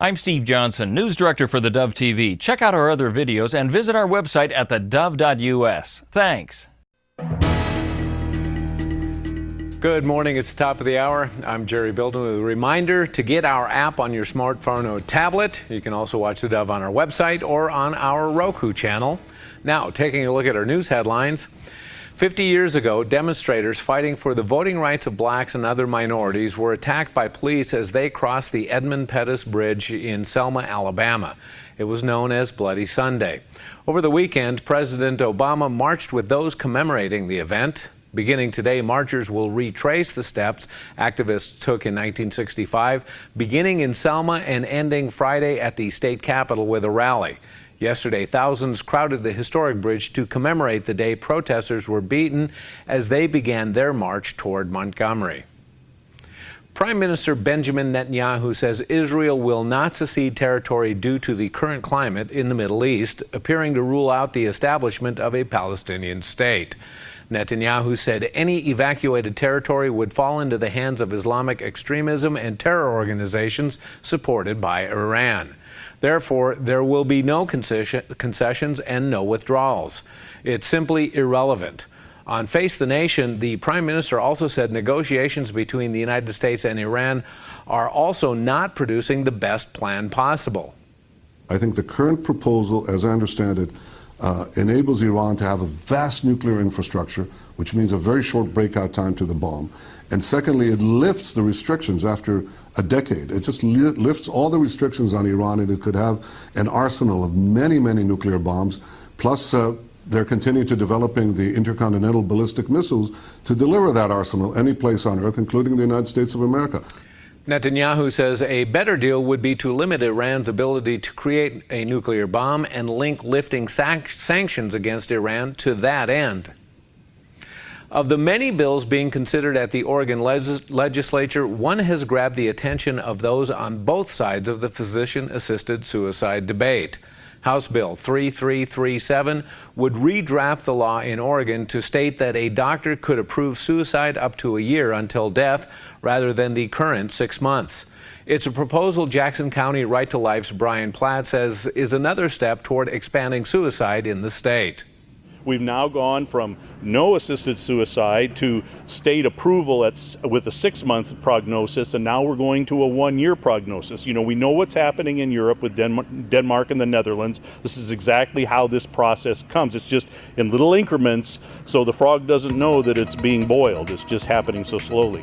I'm Steve Johnson, news director for theDove TV. Check out our other videos and visit our website at thedove.us. Thanks. Good morning. It's the top of the hour. I'm Jerry Bilden with a reminder to get our app on your smartphone or tablet. You can also watch the Dove on our website or on our Roku channel. Now, taking a look at our news headlines. 50 years ago, demonstrators fighting for the voting rights of blacks and other minorities were attacked by police as they crossed the Edmund Pettus Bridge in Selma, Alabama. It was known as Bloody Sunday. Over the weekend, President Obama marched with those commemorating the event. Beginning today, marchers will retrace the steps activists took in 1965, beginning in Selma and ending Friday at the state capitol with a rally. Yesterday, thousands crowded the historic bridge to commemorate the day protesters were beaten as they began their march toward Montgomery. Prime Minister Benjamin Netanyahu says Israel will not cede territory due to the current climate in the Middle East, appearing to rule out the establishment of a Palestinian state. Netanyahu said any evacuated territory would fall into the hands of Islamic extremism and terror organizations supported by Iran. Therefore, there will be no concessions and no withdrawals. It's simply irrelevant. On Face the Nation, the Prime Minister also said negotiations between the United States and Iran are also not producing the best plan possible. I think the current proposal, as I understand it, enables Iran to have a vast nuclear infrastructure, which means a very short breakout time to the bomb. And secondly, it lifts the restrictions after a decade. It just lifts all the restrictions on Iran, and it could have an arsenal of many, many nuclear bombs. Plus, they're continuing to developing the intercontinental ballistic missiles to deliver that arsenal any place on Earth, including the United States of America. Netanyahu says a better deal would be to limit Iran's ability to create a nuclear bomb and link lifting sanctions against Iran to that end. Of the many bills being considered at the Oregon legislature, one has grabbed the attention of those on both sides of the physician-assisted suicide debate. House Bill 3337 would redraft the law in Oregon to state that a doctor could approve suicide up to a year until death rather than the current 6 months. It's a proposal Jackson County Right to Life's Brian Platt says is another step toward expanding suicide in the state. We've now gone from no assisted suicide to state approval with a 6-month prognosis, and now we're going to a 1-year prognosis. You know, we know what's happening in Europe with Denmark and the Netherlands. This is exactly how this process comes. It's just in little increments, so the frog doesn't know that it's being boiled. It's just happening so slowly.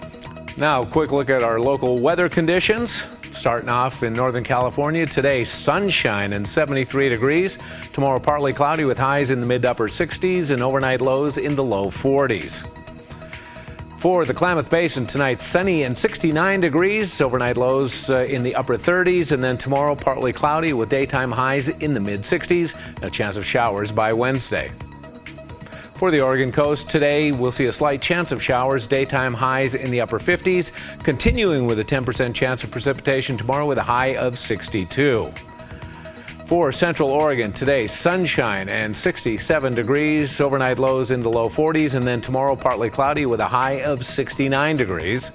Now, a quick look at our local weather conditions. Starting off in Northern California, today sunshine and 73 degrees. Tomorrow partly cloudy with highs in the mid to upper 60s and overnight lows in the low 40s. For the Klamath Basin tonight, sunny and 69 degrees, overnight lows in the upper 30s, and then tomorrow partly cloudy with daytime highs in the mid 60s. A chance of showers by Wednesday. For the Oregon coast, today we'll see a slight chance of showers, daytime highs in the upper 50s, continuing with a 10% chance of precipitation tomorrow with a high of 62. For Central Oregon, today sunshine and 67 degrees, overnight lows in the low 40s, and then tomorrow partly cloudy with a high of 69 degrees.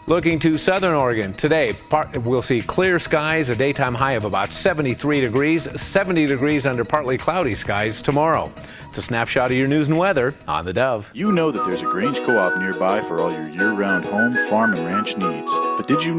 Looking to Southern Oregon, today we'll see clear skies, a daytime high of about 73 degrees, 70 degrees under partly cloudy skies tomorrow. It's a snapshot of your news and weather on the Dove. You know that there's a Grange Co-op nearby for all your year-round home, farm, and ranch needs. But did you know